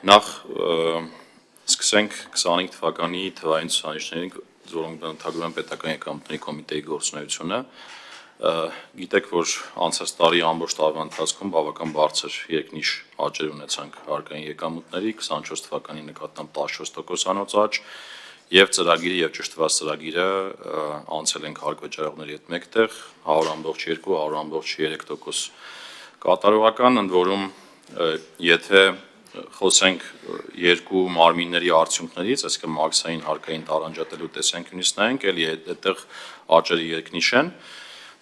Նախ սկսենք 25 թվականի թվային ցուցանիշներին, որոնք բնութագրում են պետական եկամուտների կոմիտեի գործունեությունը։ Գիտեք, որ անցած տարի ամբողջ տարվա ընթացքում բավական բարձր երկնիշ աճեր ունեցանք հարկային եկամուտների, 24 թվականի նկատմամբ 14%-անոց աճ, եւ ծրագիրը եւ ճշտված ծրագիրը անցել ենք հարկվճարողների հետ մեկտեղ 100.2, 100.3% կատարողական, ընդ որում եթե խոսենք երկու մարմինների արդյունքներից, այսինքն մաքսային հարկային տարանջատելու տեսանկյունից նայենք, էլի այդտեղ աճերը երկնիշ են,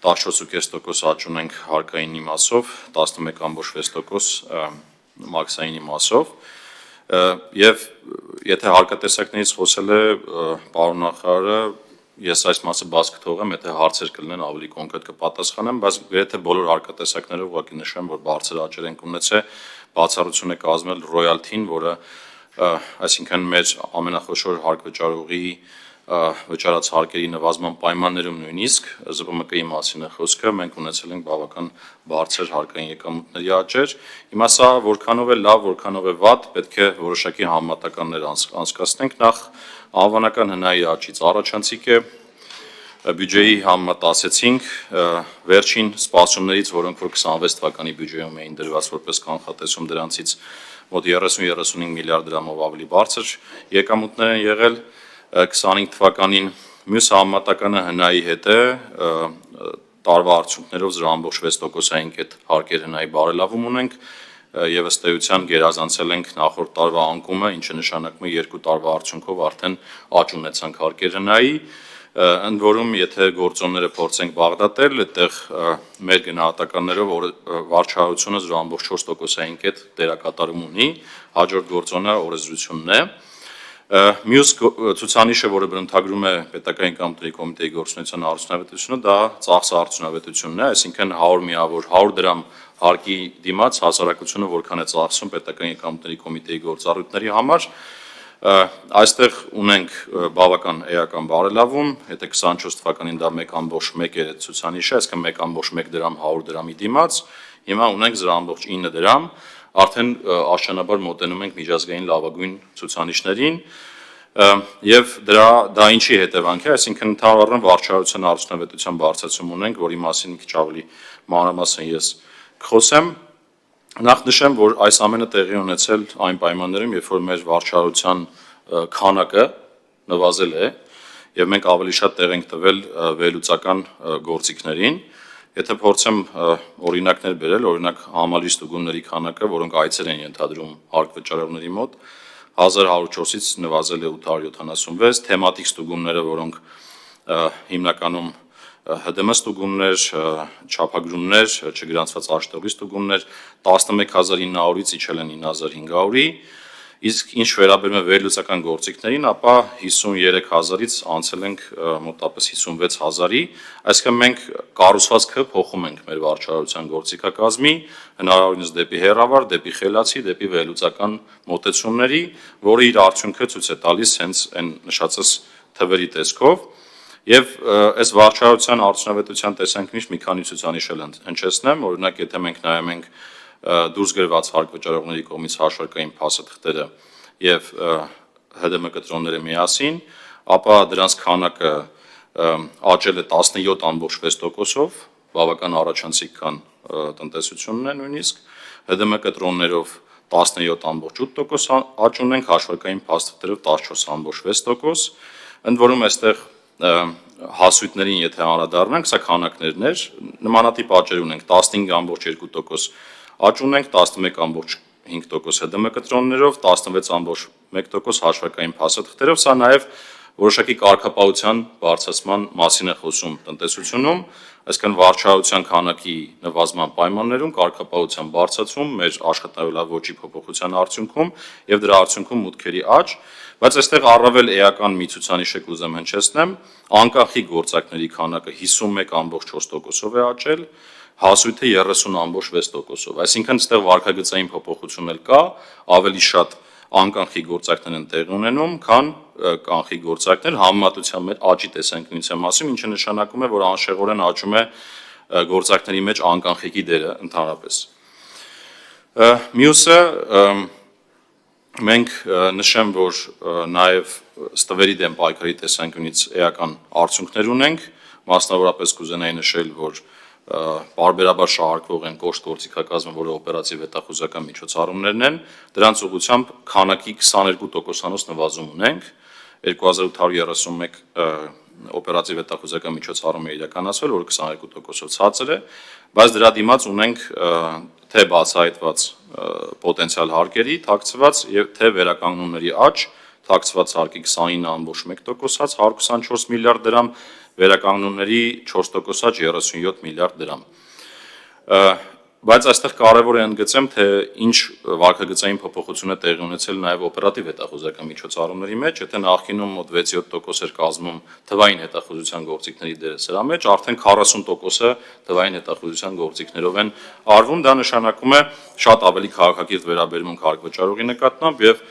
14.5% աճ ունենք հարկային իմացով, 11.6% մաքսային իմացով, եւ եթե հարկատեսակներից խոսել է պարոն նախարարը, ես այս մասը բաց կթողեմ, եթե հարցեր կլինեն ավելի կոնկրետ կպատասխանեմ, բայց գրեթե բոլոր հարկատեսակներով ուղղակի նշեմ, որ բարձր աճեր ենք ունեցել, բացառություն է կազմել ռոյալթին, որը այսինքն մեր ամենախոշոր հարկվճարողի վճարած հարկերի նվազման պայմաններում նույնիսկ ԶՊՄԿ-ի մասին է խոսքը, մենք ունեցել ենք բավական բարձր հարկային եկամուտների աճեր։ Հիմա սա որքանով է լավ, որքանով է վատ, պետք է որոշակի համեմատականներ անցկացնենք։ Նախ անվանական հնայի աճից առաջանցիկ է բյուջեի համեմատ ասեցինք, վերջին սպասումներից, որոնք որ 26 թվականի բյուջեում էին դրված որպես կանխատեսում, դրանցից մոտ 30-35 միլիարդ դրամով ավելի բարձր եկամուտներ են եղել 25 թվականին, մյուս համեմատականը հնայի հետ է, տարվա արդյունքներով 0.6%-ային կետ հարկեր հնայի բարելավում ունենք եւ ըստ էության գերազանցել ենք նախորդ տարվա անկումը, ինչը նշանակում է 2 տարվա արդյունքով արդեն աճ ունեցանք հարկեր հնայի, ընդ որում եթե գործոնները փորձենք բաղդատել, այդտեղ մեր գնահատականներով վարչահարությունը 0.4%-ային կետ դերակատարում ունի, հաջորդ գործոնը օրենսդրությունն է։ Մյուս ցուցանիշը, որը բնութագրում է պետական եկամուտների կոմիտեի գործունեության արդյունավետությունը, դա ծախսը արդյունավետությունն է, այսինքն 100 միավոր 100 դրամ հարկի դիմաց հասարակությունը որքան է ծախսում պետական եկամուտների կոմիտեի գործառույթների համար, այստեղ ունենք բավական էական բարելավում, եթե 24 թվականին դա 1.1 էր ցուցանիշը, այսինքն 1.1 դրամ 100 դրամի դիմաց, հիմա ունենք 0.9 դրամ, արդեն աշնանաբար մոտենում ենք միջազգային լավագույն ցուցանիշներին, եւ դա ինչի հետևանք է, այսինքն ընդհանրորեն վարչահարության արդյունավետության բարձրացում ունենք, որի մասին քիչ ավելի մանրամասն ես կխոսեմ։ Նախ նշեմ, որ այս ամենը տեղի ունեցել այն պայմաններում, երբ որ մեր վարչահարության քանակը նվազել է եւ մենք ավելի շատ տեղ ենք տվել վերլուծական գործիքներին։ Եթե փորձեմ օրինակներ բերել, օրինակ համալիր ստուգումների քանակը, որոնք այցեր են ենթադրում հարկվճարողների մոտ, 1104-ից նվազել է 876, թեմատիկ ստուգումները, որոնք հիմնականում ՀԴՄ ստուգումներ, չափագրումներ, չգրանցված աշտողի ստուգումներ 11900-ից իջել են 9500-ի, իսկ ինչ վերաբերում է վերլուծական գործիքներին, ապա 53000-ից անցել ենք մոտավորապես 56000-ի, այսինքն մենք կառուցվածքը փոխում ենք մեր վարչահարության գործիքակազմի, հնարավորինս դեպի հեռավար, դեպի խելացի, դեպի վերլուծական մոտեցումների, որը իր արդյունքը ցույց է տալիս հենց այն նշածս թվերի տեսքով։ Եվ այս վարչահարության արդյունավետության տեսանկյունից մի քանի ցուցանիշ էլ հնչեցնեմ, օրինակ եթե մենք նայում ենք դուրս գրված հարկվճարողների կողմից հաշվարկային փաստաթղթերը եւ ՀԴՄ կտրոնները միասին, ապա դրանց քանակը աճել է 17.6%-ով, բավական առաջանցիկ քան տնտեսությունն է նույնիսկ, ՀԴՄ կտրոններով 17.8% աճ ունենք, հաշվարկային փաստաթղթերով 14.6%, ընդ որում այստեղ հասույթներին եթե անդրադառնանք, սա քանակներն էր, նմանատիպ աճեր ունենք 15.2% աճ ունենք, 11.5% ՀԴՄ կտրոններով, 16.1% հաշվարկային փաստաթղթերով, սա նաև որոշակի կարգապահության բարձրացման մասին է խոսում տնտեսությունում, այսինքն վարչահարության քանակի նվազման պայմաններում կարգապահության բարձրացում մեր աշխատավելա ոճի փոփոխության արդյունքում եւ դրա արդյունքում մուտքերի աճ, բայց այստեղ առավել էական մի ցուցանիշ է կուզեմ հնչեցնեմ, անկախի գործակների քանակը 51.4%-ով է աճել, հասույթը 30.6%-ով, այսինքն այստեղ վարքագծային փոփոխություն էլ կա, ավելի շատ անկանխի գործակներ են տեղի ունենում, քան կանխի գործակներ համեմատության մեջ աճի տեսանկյունից եմ ասում, ինչը նշանակում է, որ անշեղորեն աճում է գործակների մեջ անկանխիկի դերը ընդհանրապես։ Մյուսը մենք նշեմ, որ նաև ստվերի դեմ պայքարի տեսանկյունից էական արդյունքներ ունենք, մասնավորապես կուզենայի նշել, որ պարբերաբար շահարկվող են կոշտ գործիքակազմը, որը օպերատիվ հետախուզական միջոցառումներն են, դրանց ուղղությամբ քանակի 22%-անոց նվազում ունենք, 2831 օպերատիվ հետախուզական միջոցառում է իրականացվել, որը 22%-ով ցածր է, բայց դրա դիմաց ունենք թե բացահայտված պոտենցիալ հարկերի թաքցված եւ թե վերականգնումների աճ, թաքցված հարկի 29.1%, 124 միլիարդ դրամ, վերականգնումների 4% աճ 37 միլիարդ դրամ։ Բայց այստեղ կարևոր է ընդգծեմ, թե ինչ վարքագծային փոփոխություն է տեղի ունեցել նաև օպերատիվ հետախուզական միջոցառումների մեջ, եթե նախկինում մոտ 6-7% էր կազմում թվային հետախուզության գործիքների դերը սրա մեջ, արդեն 40%-ը թվային հետախուզության գործիքներով են արվում, դա նշանակում է շատ ավելի քաղաքակիրթ վերաբերմունք հարկվճարողի նկատմամբ եւ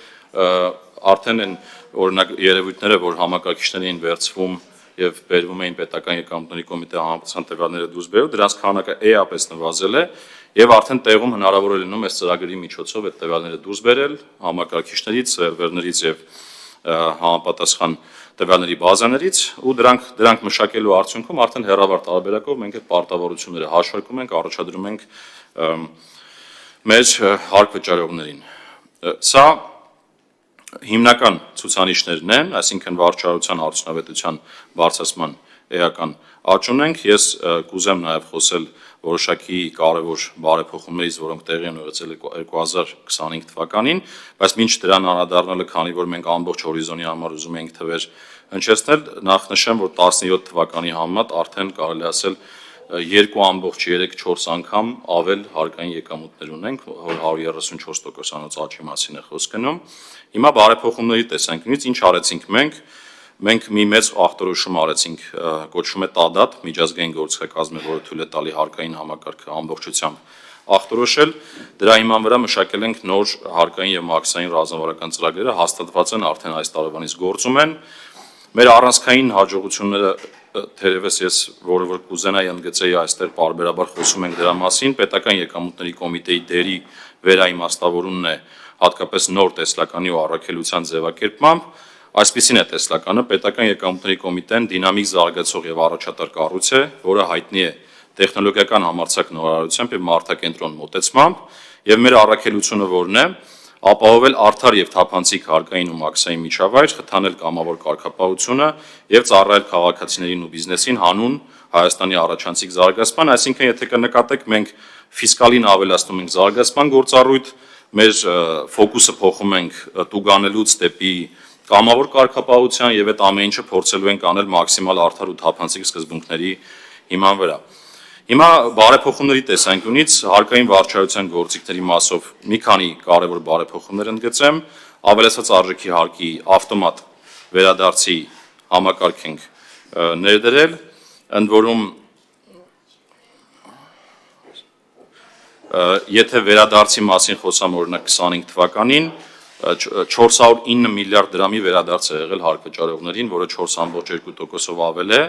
արդեն են օրինակ երևույթները, որ համակարգիչներ էին վերցվում եւ բերվում էին պետական եկամուտների կոմիտեի համապատասխան տվյալները դուրս բերում, դրանց քանակը էապես նվազել է եւ արդեն տեղում հնարավոր է լինում այս ծրագրի միջոցով այդ տվյալները դուրս բերել համակարգիչներից, սերվերներից եւ համապատասխան տվյալների բազաներից ու դրանք մշակելու արդյունքում արդեն հեռավար տարբերակով մենք այդ պարտավորությունները հաշվարկում ենք, առաջադրում ենք մեր հարկվճարողներին։ Սա հիմնական ցուցանիշներն են, այսինքն վարչարության արդյունավետության բարձրացման էական աճ ունենք, ես կուզեմ նաև խոսել որոշակի կարևոր բարեփոխումներից, որոնք տեղի են ունեցել 2025 թվականին, բայց մինչ դրան անդրադառնալը, քանի որ մենք ամբողջ հորիզոնի համար ուզում ենք թվեր հնչեցնել, նախ նշեմ, որ 17 թվականի համեմատ արդեն կարելի ասել 2.3-4 անգամ ավել հարկային եկամուտներ ունենք, որ 134%-անոց աճի մասին է խոսք գնում։ Հիմա բարեփոխումների տեսանկյունից ինչ արեցինք մենք մի մեծ ախտորոշում արեցինք, կոչվում է ՏԱԴԱՏ, միջազգային գործիքակազմ է, որը թույլ է տալի հարկային համակարգը ամբողջությամբ ախտորոշել, դրա հիման վրա մշակել ենք նոր հարկային եւ մաքսային ռազմավարական ծրագրերը, հաստատված են արդեն այս տարվանից գործում են։ Մեր առանցքային հաջողությունները թերևս ես որը որ կուզենայի ընդգծեի այստեղ պարբերաբար խոսում ենք դրա մասին, պետական եկամուտների կոմիտեի դերի վերաիմաստավորումն է հատկապես նոր տեսլականի ու առաքելության ձևակերպմամբ, այսպիսին է տեսլականը, պետական եկամուտների կոմիտեն դինամիկ զարգացող եւ առաջատար կառույց է, որը հայտնի է տեխնոլոգիական համարձակ նորարարությամբ եւ մարդակենտրոն մոտեցմամբ, եւ մեր առաքելությունը որն է, ապահովել արդար եւ թափանցիկ հարկային ու մաքսային միջավայր, խթանել կամավոր կարգապահությունը եւ ծառայել քաղաքացիներին ու բիզնեսին հանուն Հայաստանի առաջանցիկ զարգացման, այսինքն եթե կնկատեք մենք ֆիսկալին ավելացնում ենք զարգացման գործառույթ, մեր ֆոկուսը փոխում ենք տուգանելուց դեպի կամավոր կարգապահության եւ այդ ամեն ինչը փորձելու ենք անել մաքսիմալ արդար ու թափանցիկ սկզբունքների հիման վրա։ Հիմա բարեփոխումների տեսանկյունից հարկային վարչարության գործիքների մասով մի քանի կարևոր բարեփոխումներ ընդգծեմ, ավելացած արժեքի հարկի ավտոմատ վերադարձի համակարգ ենք ներդրել, ընդ որում եթե վերադարձի մասին խոսամ օրինակ 25 թվականին 409 միլիարդ դրամի վերադարձ է եղել հարկվճարողներին, որը 4.2%-ով ավել է,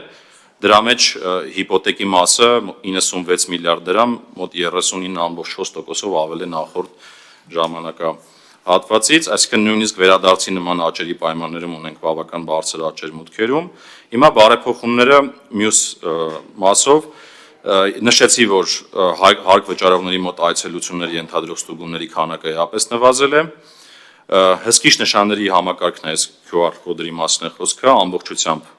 դրա մեջ հիպոթեկի մասը 96 միլիարդ դրամ, մոտ 39.4%-ով ավել է նախորդ ժամանակահատվածից, այսինքն նույնիսկ վերադարձի նման աճերի պայմաններում ունենք բավական բարձր աճեր մուտքերում։ Հիմա բարեփոխումները մյուս մասով նշեցի, որ հարկվճարողների մոտ այցելությունների ենթադրող ստուգումների քանակը էապես նվազել է, հսկիչ նշանների համակարգն է, այս QR կոդերի մասն է խոսքը, ամբողջությամբ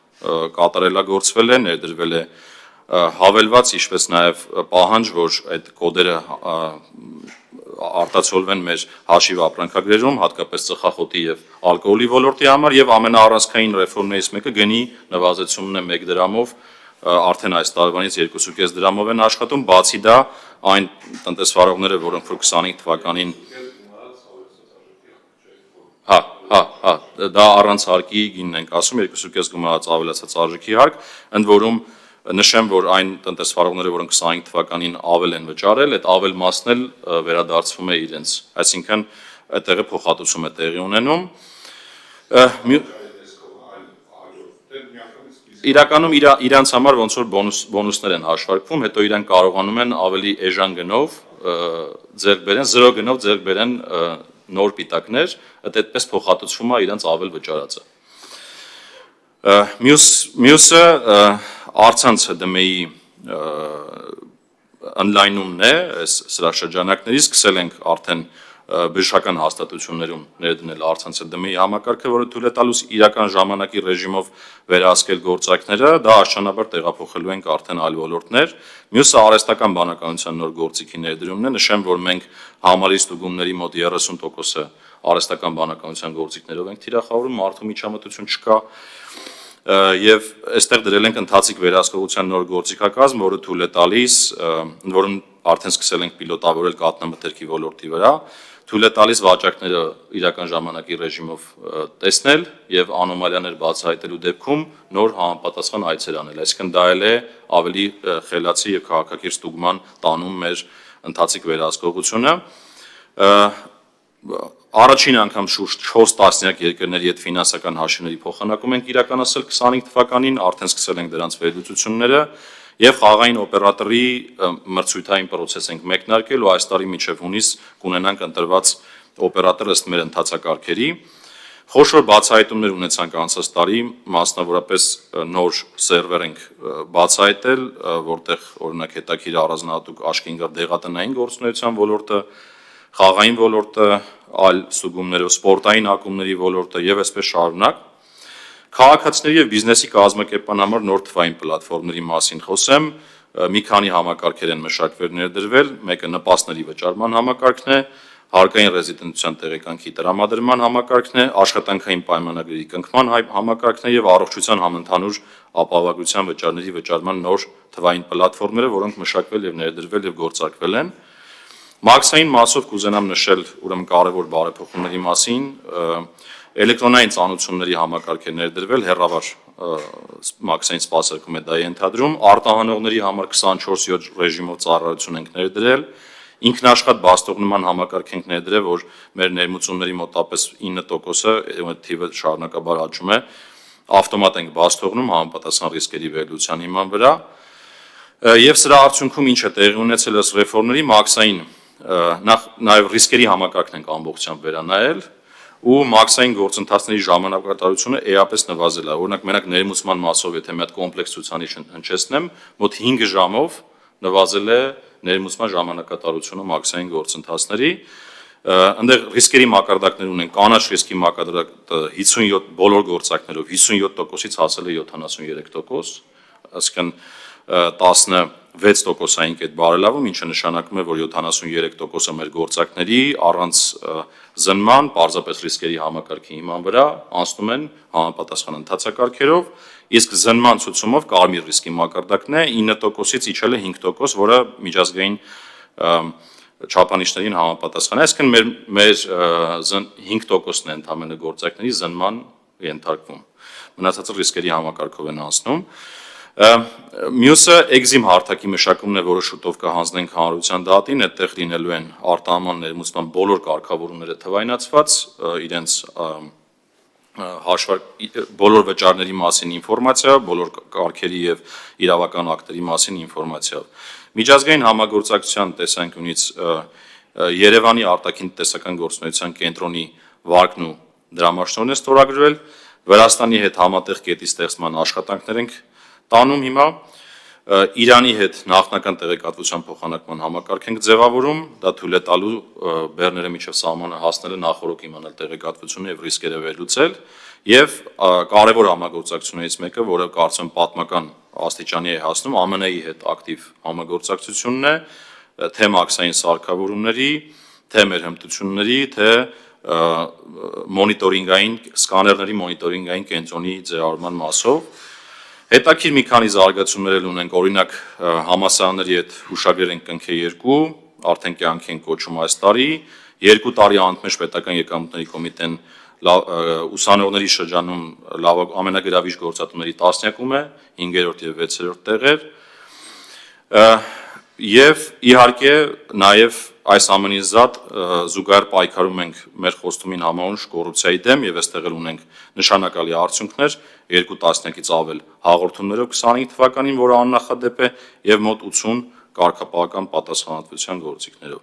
կատարելագործվել է, ներդրվել է հավելված, ինչպես նաև պահանջ, որ այդ կոդերը արտացոլվեն մեր հաշիվ ապրանքագրերում, հատկապես ծխախոտի եւ ալկոհոլի ոլորտի համար եւ ամենաառանցքային ռեֆորմներից մեկը գնի նվազեցումն է 1 դրամով, արդեն այս տարվանից 2.5 դրամով են աշխատում, բացի դա այն տնտեսվարողները, որոնք 25 թվականին դա առանց հարկի գինն ենք ասում, 2.5 գումարած ավելացած արժեքի հարկ, ընդ որում նշեմ, որ այն տնտեսվարողները, որոնք 25 թվականին ավել են վճարել, այդ ավել մասն էլ վերադարձվում է իրենց, այսինքն այդտեղը փոխհատուցում է տեղի ունենում։ Իրականում իրանց համար ոնց որ բոնուսներ են հաշվարկվում, հետո իրանք կարողանում են ավելի էժան գնով ձեռք բերեն, 0 գնով ձեռք բերեն նոր պիտակներ, այդպես փոխհատուցվում է իրենց ավել վճարածը։ Մյուսը առցանց ՀԴՄ-ի online-ումն է, այս սրա շրջանակների սկսել ենք արդեն բժշկական հաստատություններում ներդնել առցանց ՀԴՄ-ի համակարգը, որը թույլ է տալուց իրական ժամանակի ռեժիմով վերահսկել գործակները, դա աստիճանաբար տեղափոխելու ենք արդեն այլ ոլորտներ։ Մյուսը արհեստական բանականության նոր գործիքի ներդրումն է, նշեմ, որ մենք համալիր ստուգումների մոտ 30%-ը արհեստական բանականության գործիքներով ենք թիրախավորում, մարդու միջամտություն չկա, եւ այստեղ դրել ենք ընթացիկ վերահսկողության նոր գործիքակազմ, որը թույլ է տալիս, որն արդեն սկսել ենք պիլոտավորել կաթնամթերքի ոլորտի վրա, թույլ է տալիս վաճառքները իրական ժամանակի ռեժիմով տեսնել եւ անոմալիաներ բացահայտելու դեպքում նոր համապատասխան այցեր անել, այսինքն դա էլ է ավելի խելացի եւ քաղաքակիրթ ստուգման տանում մեր ընթացիկ վերահսկողությունը։ Առաջին անգամ շուրջ 4 տասնյակ երկրների հետ ֆինանսական հաշիվների փոխանակում ենք իրականացել 25 թվականին, արդեն սկսել ենք դրանց վերլուծությունները եւ խաղային օպերատորի մրցույթային process ենք մեկնարկել ու այս տարի մինչեւ հունիս կունենանք ընտրված օպերատոր ըստ մեր ընթացակարգերի։ Խոշոր բացահայտումներ ունեցանք անցած տարի, մասնավորապես նոր սերվեր ենք բացահայտել, որտեղ օրինակ հետաքրքիր առանձնահատուկ աշկինգր դեղատնային գործունեության ոլորտը, խաղային ոլորտը, այլ ստուգումներով սպորտային ակումբների ոլորտը եւ այսպես շարունակ։ Քաղաքացիների եւ բիզնեսի կազմակերպման համար նոր թվային պլատֆորմների մասին խոսեմ, մի քանի համակարգեր են մշակվել ներդրվել, մեկը նպաստների վճարման համակարգն է, հարկային ռեզիդենտության տեղեկանքի տրամադրման համակարգն է, աշխատանքային պայմանագրերի կնքման համակարգն է եւ առողջության համընդհանուր ապահովագրության վճարների վճարման նոր թվային պլատֆորմները, որոնք մշակվել եւ ներդրվել եւ գործարկվել են։ Մաքսային մասով կուզենամ նշել ուրեմն կարևոր բարեփոխումների մասին, էլեկտրոնային ծանոթությունների համակարգ է ներդրվել, հեռավար մաքսային սպասարկում է դա ենթադրում, արտահանողների համար 24/7 ռեժիմով ծառայություն ենք ներդրել, ինքնաշխատ բաստողնման համակարգ ենք ներդրել, որ մեր ներմուծումների մոտավորապես 9%-ը թիվը շարունակաբար աճում է, ավտոմատ ենք բաստողնում համապատասխան ռիսկերի վերլուծության հիման վրա, եւ սրա արդյունքում ինչ է տեղի ունեցել ըստ ռեֆորմների մաքսային նաև ռիսկերի համակարգն ենք ամբողջությամբ վերանայել ու մաքսային գործընթացների ժամանակատարությունը էապես նվազել է։ Օրինակ մենակ ներմուծման մասով, եթե մի հատ կոմպլեքս ցուցանիշ հնչեցնեմ, մոտ 5 ժամով նվազել է ներմուծման ժամանակատարությունը մաքսային գործընթացների։ Այնտեղ ռիսկերի մակարդակներ ունեն, կանաչ ռիսկի մակարդակը 57 բոլոր գործակներով 57%-ից հասել է 73%, այսինքն 16%-ային կետ բարելավում, ինչը նշանակում է, որ 73%-ը մեր գործակների առանց զննման, պարզապես ռիսկերի համակարգի հիման վրա անցնում են համապատասխան ընթացակարգերով, իսկ զննման ցուցումով կարմիր ռիսկի մակարդակն է 9%-ից իջել է 5%, որը միջազգային չափանիշներին համապատասխան է, այսինքն մեր 5%-ն է ընդհանուր գործակների զննման ենթարկվում, մնացածը ռիսկերի համակարգով են անցնում։ Մյուսը էգզիմ հարթակի մշակումն է, որը շուտով կհանձնենք հանրության դատին, այդտեղ լինելու են արտահանման ներմուծման բոլոր կարգավորումները թվայնացված, իրենց բոլոր վճարների մասին ինֆորմացիա, բոլոր կարգերի եւ իրավական ակտերի մասին ինֆորմացիա։ Միջազգային համագործակցության տեսանկյունից Երևանի արտաքին տնտեսական գործունեության կենտրոնի վարկն ու դրամաշնորհն է ստորագրվել, Վրաստանի հետ համատեղ կետի ստեղծման աշխատանքներ ենք տանում հիմա, Իրանի հետ նախնական տեղեկատվության փոխանակման համակարգ ենք ձևավորում, դա թույլ է տալու բեռները միջև սահմանը հասնելը նախորոք իմանալ տեղեկատվությունը եւ ռիսկերը վերլուծել, եւ կարևոր համագործակցություններից մեկը, որը կարծում եմ պատմական աստիճանի է հասնում, ԱՄՆ-ի հետ ակտիվ համագործակցությունն է, թե մաքսային սարքավորումների, թե մեր հմտությունների, թե մոնիտորինգային սկաներների մոնիտորինգային կենտրոնի ձևավորման մասով։ Հետաքրքիր մի քանի զարգացումներ էլ ունենք, օրինակ համալսարանների հետ հուշագրեր ենք կնքել 2, արդեն կյանքի են կոչում այս տարի, 2 տարի անընդմեջ պետական եկամուտների կոմիտեն ուսանողների շրջանում ամենագրավիչ գործատուների տասնյակում է, 5-րդ եւ 6-րդ տեղեր, եւ իհարկե նաեւ այս ամենից զատ զուգահեռ պայքարում ենք մեր խոստումին համաունչ կոռուպցիայի դեմ եւ այստեղ էլ ունենք նշանակալի արդյունքներ, 2 տասնյակից ավել հաղորդումներով 25 թվականին, որը աննախադեպ է, եւ մոտ 80 կարգապահական պատասխանատվության գործիքներով։